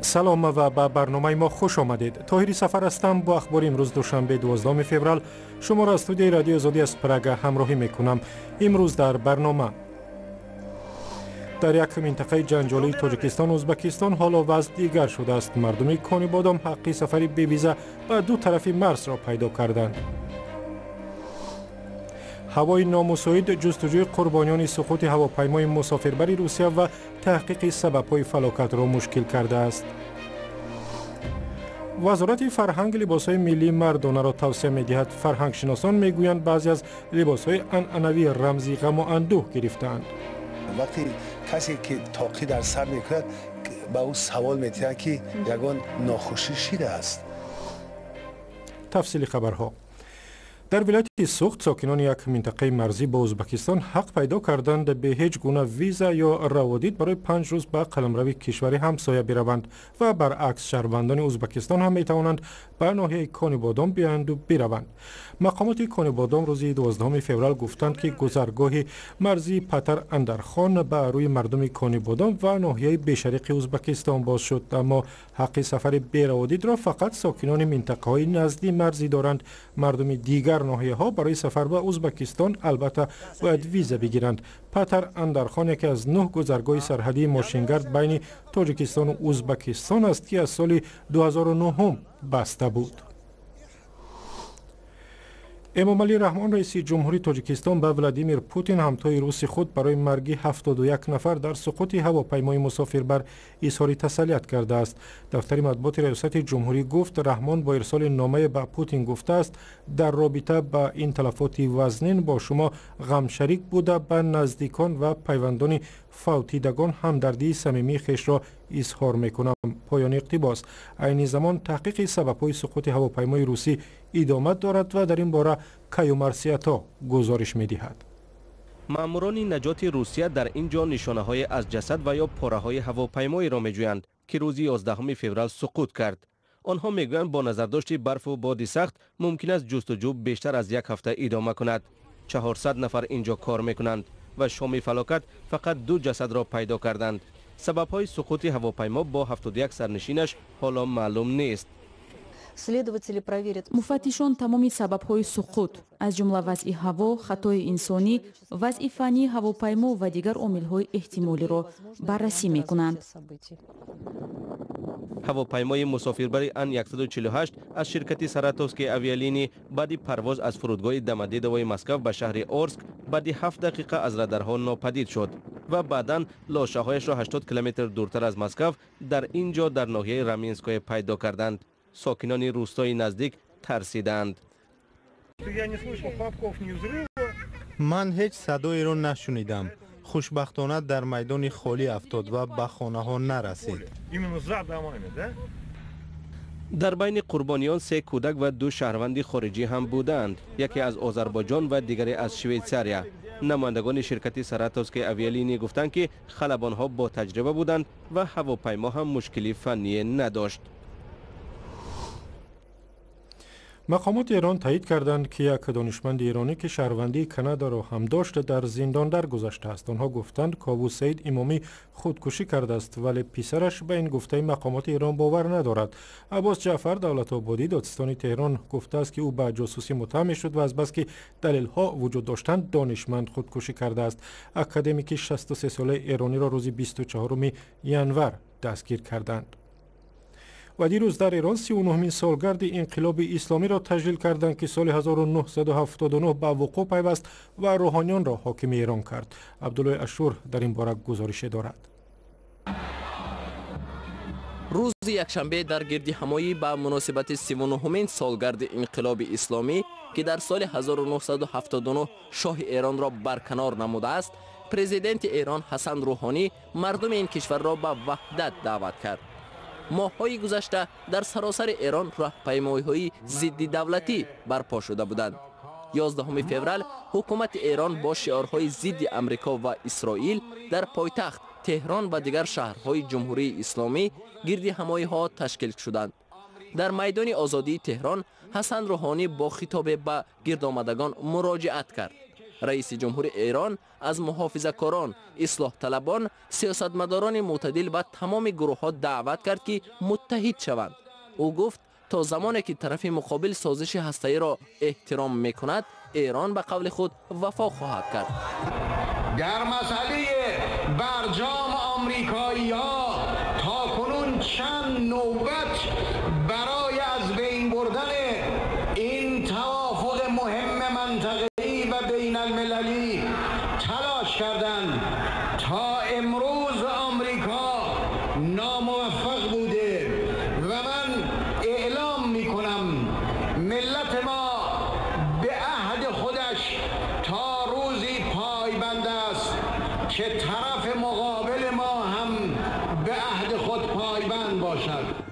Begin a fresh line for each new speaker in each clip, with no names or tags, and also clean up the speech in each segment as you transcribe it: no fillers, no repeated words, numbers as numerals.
سلام و به برنامه ما خوش آمدید. طاهری سفر هستم. با اخبار امروز دوشنبه 12 فوریه شما را از استودیوی رادیو آزادی از پراگ همراهی میکنم. امروز در برنامه در یک منطقه جنجالی تاجیکستان و ازبکستان حالا وضع دیگر شده است. مردم کانی بادام حق سفری بی ویزا به دو طرف مرز را پیدا کردند. هوای نامساعد جستجوی قربانیان سقوط هواپیمای مسافربری روسیه و تحقیق سبب‌های فلاکت را مشکل کرده است. وزارت فرهنگ لباس‌های ملی مردانه را توصیه می‌دهد. فرهنگ شناسان می‌گویند بعضی از لباس‌های عنعنوی رمزی غم و اندوه گرفتند.
وقتی کسی که تاقی در سر می‌کند به او سوال می‌تیند که یگان ناخوشی شده است.
تفصیل خبرها. در ولایت سوخت ساکنان یک منطقه مرزی با ازبکستان حق پیدا کردند به هیچ گونه ویزا یا روادید برای 5 روز به قلمرو کشور همسایه بروند و برعکس شهروندان ازبکستان هم می توانند به ناحیه کانی بادام بیایند و بروند. مقامات کانی بادام روز 12 فوریه گفتند که گذرگاه مرزی پتر اندرخان به روی مردم کانی بادام و ناحیه بشرق ازبکستان باز شد، اما حق سفر بی روادید را فقط ساکنان منطقه‌های نزدیک مرزی دارند. مردم دیگر ناحیه ها برای سفر به ازبکستان البته باید ویزا بگیرند. پتر اندرخان یکی از 9 گذرگاه سرحدی ماشینگرد بین تاجیکستان و ازبکستان است که از سال 2009 بسته بود. امامعلی رحمان رئیس جمهوری تاجیکستان به ولادیمیر پوتین همتای روسی خود برای مرگ 71 نفر در سقوط هواپیمای مسافربر اظهار تسلیت کرده است. دفتر مطبوعات ریاست جمهوری گفت رحمان با ارسال نامه به پوتین گفته است در رابطه با این تلفات وزنین با شما غم شریک بوده، به نزدیکان و پیوندان فوتیدگان همدردی صمیمی خویش را اظهار میکنم. پایان اقتباس. عین زمان تحقیق سبب‌های سقوط هواپیمای روسی ادامه دارد و در این باره کیومرسیاتا گزارش می‌دهد.
ماموران نجات روسیه در اینجا نشانه‌های از جسد و یا پاره‌های هواپیمایی را می‌جویند که روز 11 فوریه سقوط کرد. آنها میگویند با نظرداشت برف و باد سخت ممکن است جستجو بیشتر از یک هفته ادامه کند. 400 نفر اینجا کار می‌کنند و شام فلاکت فقط 2 جسد را پیدا کردند. سبب‌های سقوط هواپیما با 71 سرنشینش حالا معلوم نیست.
مفتشان تمامی سبب‌های سقوط از جمله وضع هوا، خطای انسانی، وضع فنی هواپیما و دیگر عامل‌های احتمالی را بررسی می‌کنند.
هواپیمای مسافربری ان 148 از شرکت سراتوفسکی آویالینی بعد پرواز از فرودگاه دمدیدوی مسکو به شهر اورسک بعد 7 دقیقه از رادارها ناپدید شد و بعداً لاشه‌هایش را 80 کیلومتر دورتر از مسکو در اینجا در ناحیه رامینسکای پیدا کردند. ساکنان روستای نزدیک ترسیدند.
من هیچ صدایی را نشنیدم. خوشبختانه در میدان خالی افتاد و به خانه ها نرسید.
در بین قربانیان 3 کودک و 2 شهروند خارجی هم بودند، یکی از آذربایجان و دیگری از شویتزاریا. نمایندگان شرکت سراتوفسکی آویالینی گفتند که خلبان‌ها با تجربه بودند و هواپیما هم مشکلی فنی نداشت.
مقامات ایران تایید کردند که یک دانشمند ایرانی که شهروندی کانادا را هم داشت در زندان درگذشته است. آنها گفتند کاووس سعید امامی خودکشی کرده است، ولی پسرش به این گفته مقامات ایران باور ندارد. عباس جعفر دولت آبادی دادستان تهران گفته است که او به جاسوسی متهم شد و از بس که دلیل ها وجود داشتند دانشمند خودکشی کرده است. اکادمیک 63 ساله ایرانی را روز 24 ژانویه دستگیر کردند. و دیروز در ایران 39مین سالگرد انقلاب اسلامی را تجلیل کردند که سال 1979 به وقوع پیوست و روحانیان را حاکم ایران کرد. عبدالله اشور در این باره گزارش دارد.
روز یکشنبه در گردهمایی به مناسبت 39مین سالگرد انقلاب اسلامی که در سال 1979 شاه ایران را برکنار نموده است، پرزیدنت ایران حسن روحانی مردم این کشور را به وحدت دعوت کرد. ماه‌های گذشته در سراسر ایران راهپیمایی‌های ضد دولتی برپا شده بودند. 11 فوریه حکومت ایران با شعارهای ضد امریکا و اسرائیل در پایتخت تهران و دیگر شهرهای جمهوری اسلامی گردهمایی‌ها تشکیل شدند. در میدان آزادی تهران حسن روحانی با خطاب به گردآمدگان مراجعت کرد. رئیس جمهور ایران از محافظه‌کاران، اصلاح طلبان، سیاستمداران معتدل و تمام گروه‌ها دعوت کرد که متحد شوند. او گفت تا زمانی که طرف مقابل سازش هسته‌ای را احترام می‌کند، ایران به قول خود وفا خواهد کرد.
در مسئله برجام آمریکایی‌ها تاکنون چند نوبت برای از بین بردن این توافق مهم منطقه‌ای و بین المللی تلاش کردند. تا امروز آمریکا ناموفق بوده و من اعلام می‌کنم ملت ما به عهد خودش تا روزی پایبند است که طرف مقابل ما هم به عهد خود پایبند باشد.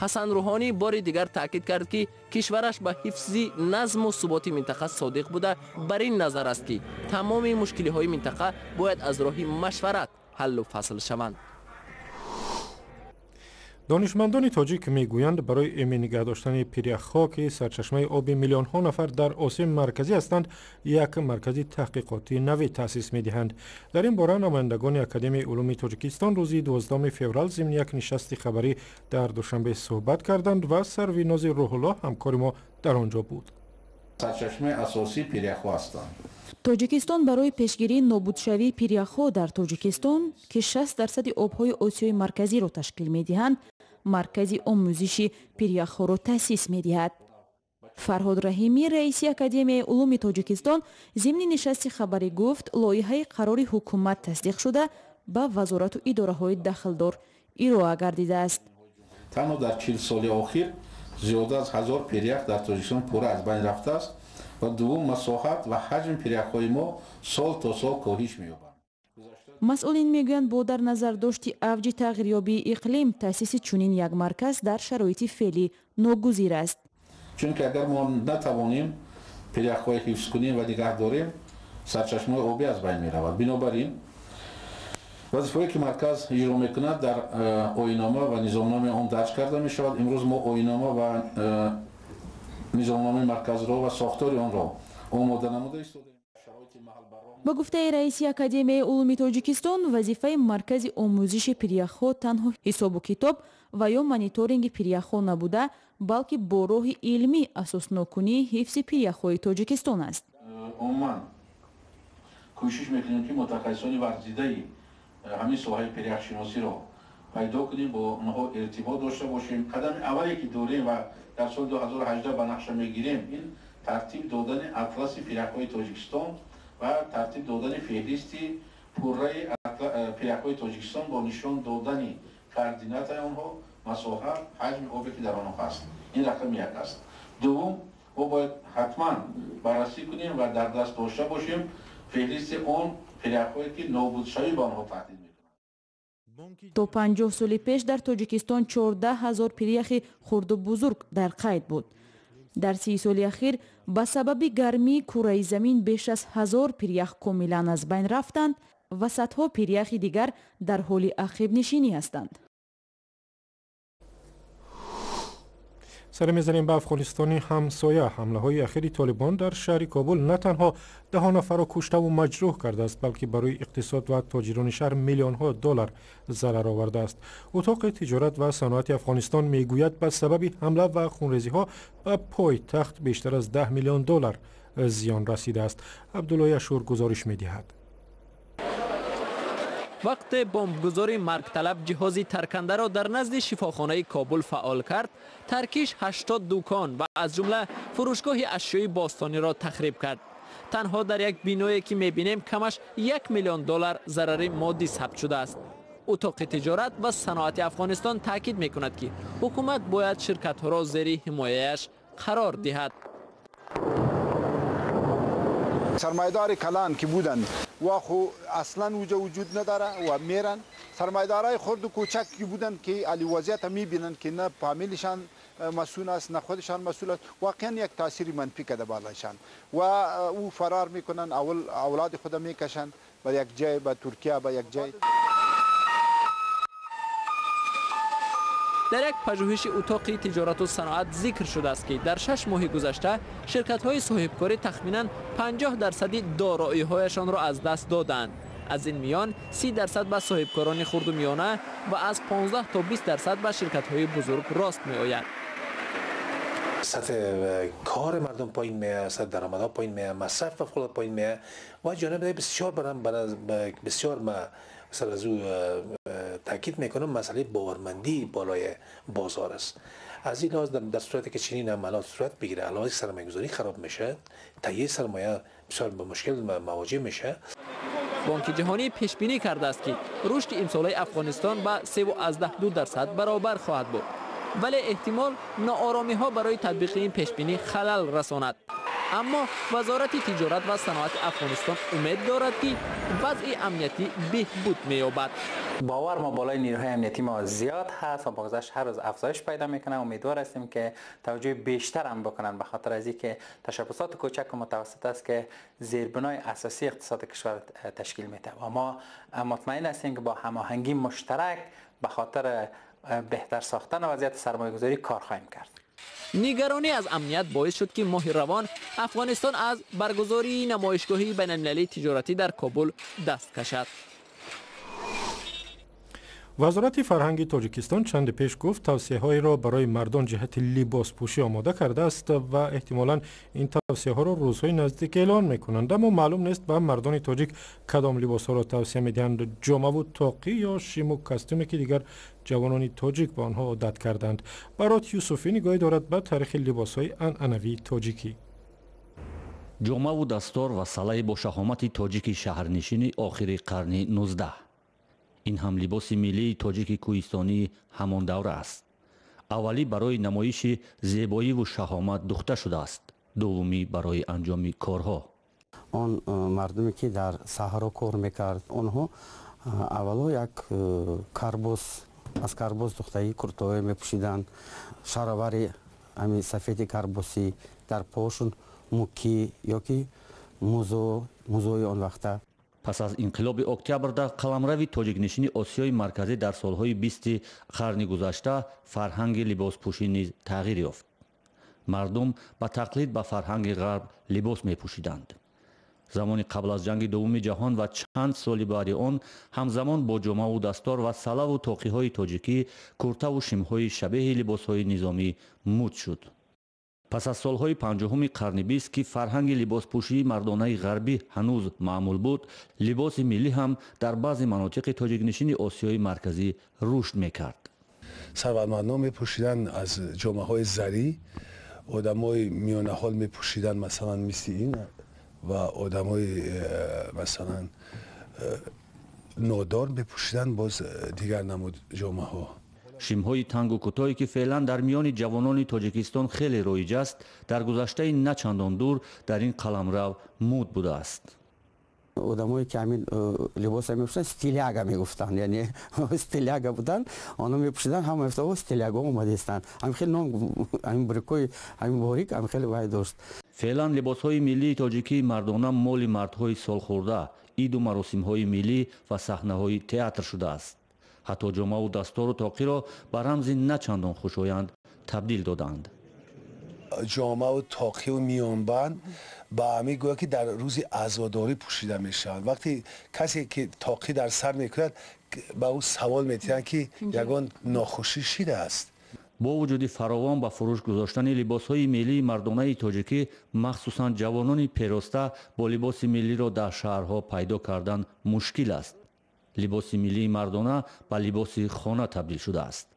حسن روحانی بار دیگر تاکید کرد که کشورش به حفظ نظم و ثبات منطقه صادق بوده. بر این نظر است که تمام مشکل‌های منطقه باید از راه مشورت حل و فصل شوند.
دانشمندان تاجیک میگویند برای ایمن نگه داشتن پیریخ‌ها که سرچشمه آب میلیون ها نفر در آسیا مرکزی هستند، یک مرکز تحقیقاتی نوی تأسیس می‌دهند. در این باره نمایندگان اکادمی علوم تاجیکستان روز 12 فوریه ضمن یک نشست خبری در دوشنبه صحبت کردند و سرویناز روح الله همکار ما در آنجا بود.
سرچشمه اساسی پیریخ‌ها هستند.
تاجیکستان برای پیشگیری نابودشوی پیریخ‌ها در تاجیکستان که 60% آب‌های آسیای مرکزی را تشکیل می‌دهند، مرکزی آموزشی پیریخ‌ها را تأسیس می‌دهد. فرهاد رحیمی رئیس اکادمی علوم تاجیکستان ضمن نشست خبری گفت لایحه قرار حکومت تصدیق شده به وزارت و اداره‌های داخلدار ارائه گردیده است.
تنها در 40 سال اخیر زیاد از 1000 پیریخ در تاجیکستان پورا از بین رفته است و دوم مساحت و حجم پیریخ‌های ما سال تا سال کاهش می‌یابد.
مسئولین میگویند با در نظر داشت اوج تغییریابی اقلیم تأسیس چنین یک مرکز در شرایط فعلی ناگزیر است.
چون که اگر ما نتوانیم پیریخ‌های حفظ کنیم و نگه داریم، سرچشمه آبی از بین می‌رود. بنابراین وظیفه‌ای که مرکز اجرا می‌کند در آیین‌نامه و نظامنامه آن درج کرده می‌شود. امروز ما آیین‌نامه و نظامنامه مرکز را و ساختار آن را آماده نموده ایستادیم.
با گفته رئیس اکادمی علوم تاجیکستان، وظیفه مرکز آموزش پیریخ‌ها تنها حساب و کتاب و یا مانیتورینگ پیریخ‌ها نبوده، بلکه با راه علمی اساس نکنی حفظ پیریخ‌های تاجیکستان است.
عموما کوشش می‌کنیم که متخصصان ورزیده همین ساحه پیریخ شناسی را پیدا کنیم، با آنها ارتباط داشته باشیم. قدم اولی که داریم و در سال 2018 به نقشه میگیریم این ترتیب دادن اطلس پیریخ‌های تاجیکستان و ترتیب دادن فهرستی پوره پیریخ‌های تاجیکستان با نشان دادن کوردینات آنها، مساحت، حجم آبی که در آنها هست. این رقم یک است. دوم، ما باید حتما بررسی کنیم و در دست داشته باشیم فهرست آن پیریخ‌هایی که نابودشوی به آنها تهدید می‌کنند.
تا 50 سال پیش در تاجیکستان 14,000 پیریخ خرد و بزرگ در قید بود. در 30 سال اخیر به سبب گرمی کره زمین بیش از 1000 پیریخ کاملا از بین رفتند و صدها پیریخ دیگر در حال عقب نشینی هستند.
سر می‌زنیم به افغانستان همسایه. حمله‌های اخیر طالبان در شهر کابل نه تنها 10 نفر را کشته و مجروح کرده است، بلکه برای اقتصاد و تاجران شهر میلیون‌ها دلار ضرر آورده است. اتاق تجارت و صنعت افغانستان میگوید به سبب حمله و خونریزی‌ها به پایتخت بیشتر از 10 میلیون دلار زیان رسیده است. عبدالله اشور گزارش می‌دهد.
وقت بمبگذار مرگ طلب جهازی ترکنده را در نزد شفاخانه کابل فعال کرد، ترکیش 80 دکان و از جمله فروشگاه اشیای باستانی را تخریب کرد. تنها در یک بینایی که می‌بینیم کمش 1 میلیون دلار ضرر مادی ثبت شده است. اتاق تجارت و صنعت افغانستان تاکید می‌کند که حکومت باید شرکت‌ها را زیر حمایه‌اش قرار دهد.
سرمایه‌دار کلان که بودند و خو اصلا وجود نداره و میرن سرمایه‌دارای خرد و کوچک که بودند که علی وضعیت می‌بینند که نه فامیلشان مسئول است نه خودشان مسئول است، واقعا یک تاثیر منفی کرده بالایشان و او فرار میکنن، اولاد خود میکشن به یک جای، به ترکیه، به یک جای.
در یک پژوهش اتاق تجارت و صنعت ذکر شده است که در 6 ماه گذشته شرکت‌های صاحبکاری تخمیناً 50% دارایی‌هایشان را از دست دادند. از این میان 30% به صاحبکاران خرد و میانه و از 15 تا 20% به شرکت‌های بزرگ راست می‌آید.
سطح کار مردم پایین میاد، سطح درآمدها پایین میاد، مصرف فوق پایین میاد و جانب بسیار مثلا از او تاکید میکنم مسئله باورمندی بالای بازار است. از این لحاظ در صورتی که چنین عملیات صورت بگیره، علاوه سرمایه‌گذاری خراب میشه، تهیه سرمایه بسیار به مشکل مواجه میشه.
بانک جهانی پیش بینی کرده است که رشد امسال افغانستان به 3.2% برابر خواهد بود، ولی احتمال ناآرامی ها برای تطبیق این پیش بینی خلل رساند. اما وزارت تجارت و صنعت افغانستان امید دارد که وضع امنیتی بهبود می‌یابد.
باور ما بالای نیروهای امنیتی ما زیاد هست و با گذشت هر روز افزایش پیدا میکنه. امیدوار هستیم که توجه بیشتر هم بکنن، به خاطر از اینکه تشبثات کوچک و متوسط است که زیربنای اساسی اقتصاد کشور تشکیل میده و ما مطمئن هستیم که با هماهنگی مشترک به خاطر بهتر ساختن وضعیت سرمایه‌گذاری کار خواهیم کرد.
نگرانی از امنیت باعث شد که ماه روان افغانستان از برگزاری نمایشگاهی بین‌المللی تجارتی در کابل دست کشد.
وزارت فرهنگ تاجیکستان چند پیش گفت توصیه‌هایی را برای مردان جهت لباس پوشی آماده کرده است و احتمالاً این توصیه‌ها را روزهای نزدیک اعلان می‌کنند، اما معلوم نیست به مردان تاجیک کدام لباس‌ها را توصیه می‌دهند، جامه و طاقی یا شیم و کاستومی که دیگر جوانان تاجیک به آنها عادت کردند. برات یوسفی نگاهی دارد به تاریخ لباس‌های عنعنوی تاجیکی.
جامه و دستار و سلای با شهامت تاجیک شهرنشین آخر قرن 19. این هم لباس ملی تاجیک کوهستانی همان دوره است. اولی برای نمایش زیبایی و شهامت دوخته شده است، دومی برای انجام کارها.
آن مردمی که در صحرا کار میکرد، آنها اولا یک کربوس از کربوس دوخته‌ای کرتای میپوشیدند، شلوار همین سفید کربوسی، در پاشون موکی یا که موزوی آن وقته.
پس از انقلاب اکتبر در قلمرو تاجیک‌نشین آسیای مرکزی در سالهای 20 قرن گذشته فرهنگ لباس پوشی نیز تغییر یافت. مردم به تقلید به فرهنگ غرب لباس می‌پوشیدند. زمان قبل از جنگ دوم جهان و چند سال بعد آن همزمان با جامه و دستار و سله و طاقی‌های تاجیکی کرته و شم‌های شبیه لباس‌های نظامی مد شد. پس از سالهای 50 قرن 20 که فرهنگ لباس پوشی مردانه غربی هنوز معمول بود، لباس ملی هم در بعضی مناطق تاجیک‌نشین آسیای مرکزی رشد می‌کرد.
ثروتمندان می‌پوشیدن از جامه‌های زری، آدمای میانه حال می‌پوشیدن مثلا مثل این و آدمای مثلا نادار می‌پوشیدن باز دیگر نمود جامه‌ها.
شیم‌های تنگ و کوتاهی که فعلا در میان جوانان تاجیکستان خیلی رایج است، در گذشته نه چندان دور در این قلمرو مد بوده است.
آدمایی که همین لباس می‌پوشیدن استیلیاگا میگفتن، یعنی استیلیاگا بودن، آنها می‌پوشیدن، هم گفتن استیلیاگا اومده هستند. هم خیلی نام همین بریکوی همین باریک هم خیلی وای داشت.
فعلا لباس‌های ملی تاجیکی مردانه مال مردهای سالخورده، عید و مراسم‌های ملی و صحنه‌های تئاتر شده است. حتی جامه و دستار و طاقی را به رمز نه چندان خوشایند تبدیل دادند.
جامه و طاقی و میانبند به همه گویا که در روز عزاداری پوشیده میشن. وقتی کسی که طاقی در سر میکند به او سوال میتونن که یگان ناخوشی شده است.
با وجود فراوان به فروش گذاشتن لباس‌های ملی مردانه تاجیکی، مخصوصاً جوانان پیراسته با لباس ملی را در شهرها پیدا کردن مشکل است. لباس ملی مردانه به لباس خانه تبدیل شده است.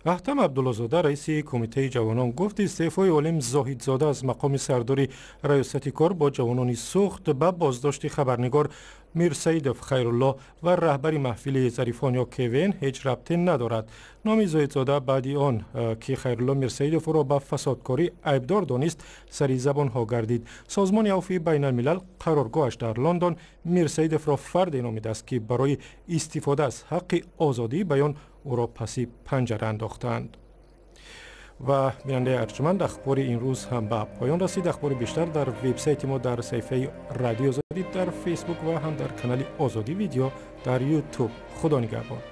احتم عبدالله‌زاده رئیس کمیته جوانان گفت استعفای عالم زاهدزاده از مقام سرداری ریاست کار با جوانان سوخت به بازداشت خبرنگار میر سیدف خیرالله و رهبر محفل ظریفان یا کوین هیچ ربطی ندارد. نام زاهدزاده بعد آن که خیرالله میر سیدف را به فسادکاری عیبدار دانست سری زبان ها گردید. سازمان عفو بین الملل قرارگاهش در لندن میر سیدف را فرد نامیده است که برای استفاده از حق آزادی بیان او را پسی پنجره انداختند. و بیننده ارجمند، اخبار این روز هم به پایان رسید. اخبار بیشتر در وبسایت ما در صفحه رادیو آزادی در فیسبوک و هم در کانال آزادی ویدیو در یوتیوب. خدا نگهدار.